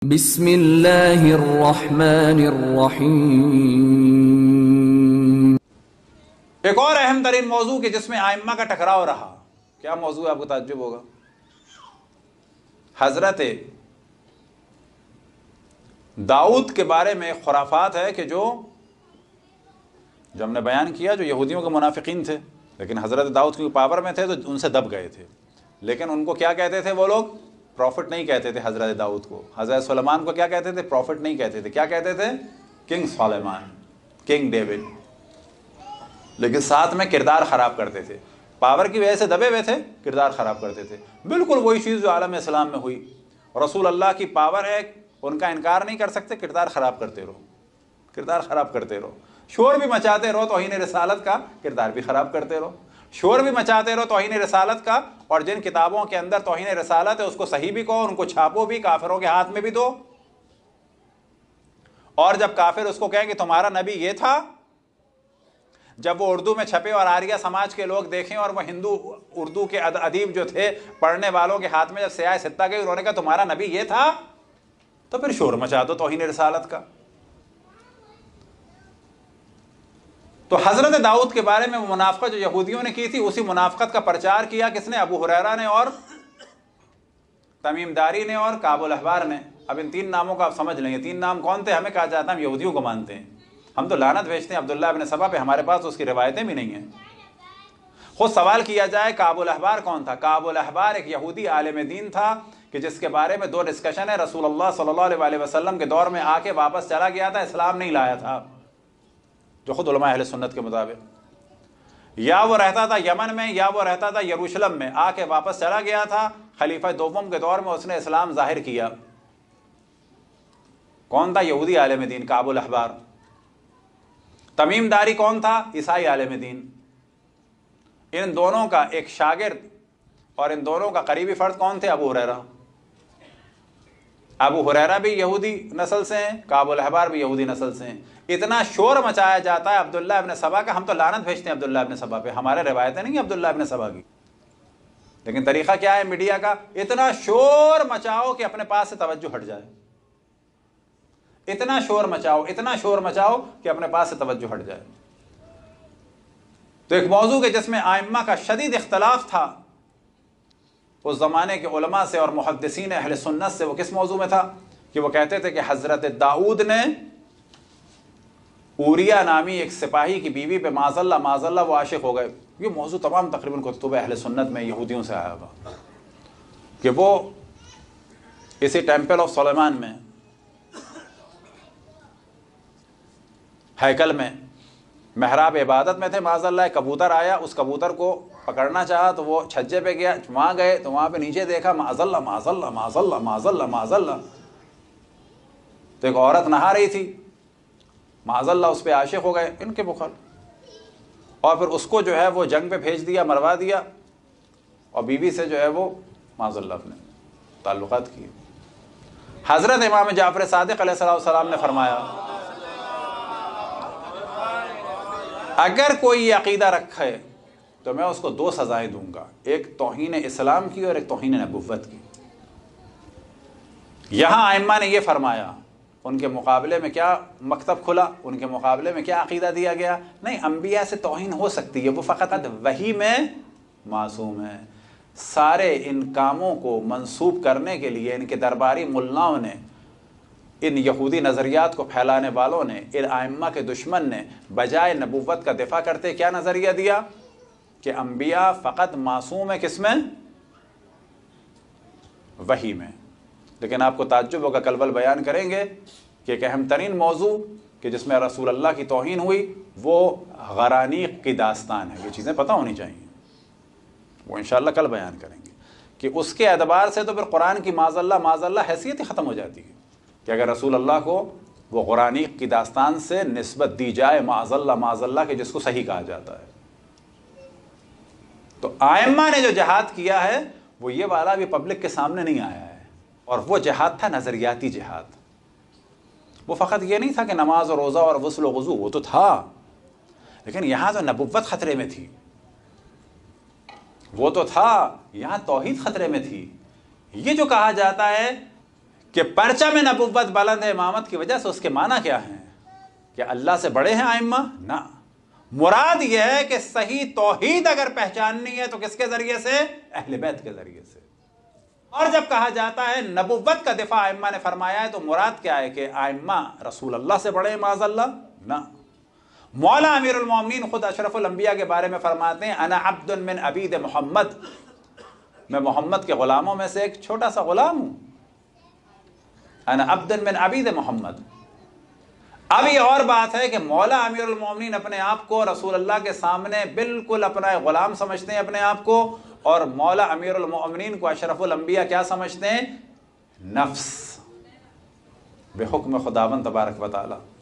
بسم اللہ الرحمن الرحیم۔ ایک اور اہم ترین موضوع کہ جس میں ائمہ کا ٹکراؤ رہا، کیا موضوع ہے؟ آپ کو تعجب ہوگا۔ حضرت داؤد کے بارے میں خرافات ہے کہ جو ہم نے بیان کیا، جو یہودیوں کے منافقین تھے لیکن حضرت داؤد کی پاور میں تھے تو ان سے دب گئے تھے، لیکن ان کو کیا کہتے تھے وہ لوگ؟ پروفٹ نہیں کہتے تھے حضرت داؤد کو۔ حضرت سلیمان کو کیا کہتے تھے؟ پروفٹ نہیں کہتے تھے، کیا کہتے تھے؟ کنگ سلیمان، کنگ ڈیوڈ۔ لیکن ساتھ میں کردار خراب کرتے تھے، پاور کی وجہ سے دبے ہوئے تھے، کردار خراب کرتے تھے۔ بالکل وہی چیز جو عالم اسلام میں ہوئی، رسول اللہ کی پاور ہے، ان کا انکار نہیں کر سکتے، کردار خراب کرتے رہو، کردار خراب کرتے رہو، شور بھی مچاتے رہو توہین رسالت کا، کردار بھی خراب کرتے رہو، شور بھی مچاتے رہو توہین رسالت کا، اور جن کتابوں کے اندر توہین رسالت ہے اس کو صحیح بھی کہو، ان کو چھاپو بھی، کافروں کے ہاتھ میں بھی دو، اور جب کافر اس کو کہیں کہ تمہارا نبی یہ تھا، جب وہ اردو میں چھپے اور آریہ سماج کے لوگ دیکھیں اور وہ ہندو اردو کے ادیب جو تھے پڑھنے والوں کے ہاتھ میں جب سیاہ ستہ گئی، انہوں نے کہا تمہارا نبی یہ تھا، تو پھر شور مچا دو توہین رسالت کا۔ تو حضرت داؤد کے بارے میں وہ منافقت جو یہودیوں نے کی تھی، اسی منافقت کا پرچار کیا کس نے؟ ابو ہریرہ نے، اور تمیم داری نے، اور کعب الاحبار نے۔ اب ان تین ناموں کا آپ سمجھ لیں، یہ تین نام کون تھے؟ ہمیں کہا جاتا ہے ہم یہودیوں کو مانتے ہیں، ہم تو لعنت بھیجتے ہیں عبداللہ ابن سبا پہ، ہمارے پاس اس کی روایتیں بھی نہیں ہیں۔ خود سوال کیا جائے کعب الاحبار کون تھا؟ کعب الاحبار ایک یہودی عالم دین تھا کہ جس کے بارے میں دو ڈسکشن ہے، رسول اللہ صلی اللہ علیہ وسلم کے دور میں آ کے واپس چلا گیا تھا، اسلام نہیں لایا تھا، جو خود علماء اہل سنت کے مطابق، یا وہ رہتا تھا یمن میں یا وہ رہتا تھا یروشلم میں، آ کے واپس چلا گیا تھا، خلیفہ دوم کے دور میں اس نے اسلام ظاہر کیا۔ کون تھا؟ یہودی عالم دین کعب الاحبار۔ تمیم داری کون تھا؟ عیسائی عالم دین۔ ان دونوں کا ایک شاگرد اور ان دونوں کا قریبی فرد کون تھے؟ ابو ہریرہ۔ ابو ہریرہ بھی یہودی نسل سے ہیں، کعب الاحبار بھی یہودی نسل سے ہیں۔ اتنا شور مچایا جاتا ہے عبداللہ ابن سبا کا، ہم تو لعنت بھیجتے ہیں عبداللہ ابن سبا پہ، ہمارے روایتیں نہیں ہیں عبداللہ ابن سبا کی، لیکن طریقہ کیا ہے میڈیا کا؟ اتنا شور مچاؤ کہ اپنے پاس سے توجہ ہٹ جائے، اتنا شور مچاؤ، اتنا شور مچاؤ کہ اپنے پاس سے توجہ ہٹ جائے۔ تو ایک موضوع کے جس میں ائمہ کا شدید اختلاف تھا اس زمانے کے علماء سے اور محدثین اہل سنت سے، وہ کس موضوع میں تھا؟ کہ وہ کہتے تھے کہ حضرت داؤد نے اوریا نامی ایک سپاہی کی بیوی پہ معاذ اللہ وہ عاشق ہو گئے۔ یہ موضوع تمام تقریباً کتب اہل سنت میں یہودیوں سے آیا ہوا کہ وہ اسی ٹیمپل آف سلیمان میں، ہیکل میں، محراب عبادت میں تھے، معاذ اللہ کبوتر آیا، اس کبوتر کو پکڑنا چاہا تو وہ چھجے پہ گیا، وہاں گئے تو وہاں پہ نیچے دیکھا، معاذ اللہ معاذ اللہ معاذ اللہ معاذ اللہ معاذ اللہ، تو ایک عورت نہا رہی تھی، معاذ اللہ اس پہ عاشق ہو گئے ان کے بخل، اور پھر اس کو جو ہے وہ جنگ پہ بھیج دیا، مروا دیا، اور بیوی سے جو ہے وہ معاذ اللہ اپنے تعلقات کیے۔ حضرت امام جعفر صادق علیہ السلام نے فرمایا اگر کوئی یہ عقیدہ رکھے تو میں اس کو دو سزائیں دوں گا، ایک توہین اسلام کی اور ایک توہین نبوت کی۔ یہاں ائمہ نے یہ فرمایا، ان کے مقابلے میں کیا مکتب کھلا، ان کے مقابلے میں کیا عقیدہ دیا گیا؟ نہیں، انبیاء سے توہین ہو سکتی ہے، وہ فقط وحی میں معصوم ہے۔ سارے ان کاموں کو منسوب کرنے کے لیے ان کے درباری ملاؤں نے، ان یہودی نظریات کو پھیلانے والوں نے، ان ائمہ کے دشمن نے بجائے نبوت کا دفاع کرتے کیا نظریہ دیا؟ کہ انبیاء فقط معصوم ہے کس میں؟ وحی میں۔ لیکن آپ کو تعجب ہوگا، کل بل بیان کریں گے کہ ایک اہم ترین موضوع کہ جس میں رسول اللہ کی توہین ہوئی وہ غرانیق کی داستان ہے۔ یہ چیزیں پتہ ہونی چاہیے، وہ انشاءاللہ کل بیان کریں گے کہ اس کے اعتبار سے تو پھر قرآن کی معاذ اللہ حیثیت ہی ختم ہو جاتی ہے کہ اگر رسول اللہ کو وہ غرانیق کی داستان سے نسبت دی جائے معاذ اللہ کہ جس کو صحیح کہا جاتا ہے۔ تو ائمہ نے جو جہاد کیا ہے وہ یہ والا بھی پبلک کے سامنے نہیں آیا ہے، اور وہ جہاد تھا نظریاتی جہاد۔ وہ فقط یہ نہیں تھا کہ نماز اور روزہ اور غسل و وضو، وہ تو تھا، لیکن یہاں تو نبوت خطرے میں تھی، وہ تو تھا، یہاں توحید خطرے میں تھی۔ یہ جو کہا جاتا ہے کہ پرچم نبوت بلند ہے امامت کی وجہ سے، اس کے معنی کیا ہیں؟ کہ اللہ سے بڑے ہیں ائمہ؟ نہ، مراد یہ ہے کہ صحیح توحید اگر پہچاننی ہے تو کس کے ذریعے سے؟ اہل بیت کے ذریعے سے۔ اور جب کہا جاتا ہے نبوت کا دفاع ائمہ نے فرمایا ہے تو مراد کیا ہے؟ کہ ائمہ رسول اللہ سے بڑے ہیں معاذ اللہ؟ نہ۔ مولا امیر المومنین خود اشرف الانبیاء کے بارے میں فرماتے ہیں انا عبد من عبید محمد، میں محمد کے غلاموں میں سے ایک چھوٹا سا غلام ہوں۔ انا عبد من عبید محمد۔ اب یہ اور بات ہے کہ مولا امیر المومنین اپنے آپ کو رسول اللہ کے سامنے بالکل اپنا غلام سمجھتے ہیں اپنے آپ کو، اور مولا امیر المومنین کو اشرف الانبیاء کیا سمجھتے ہیں؟ نفس، بحکم خداوند تبارک و تعالی۔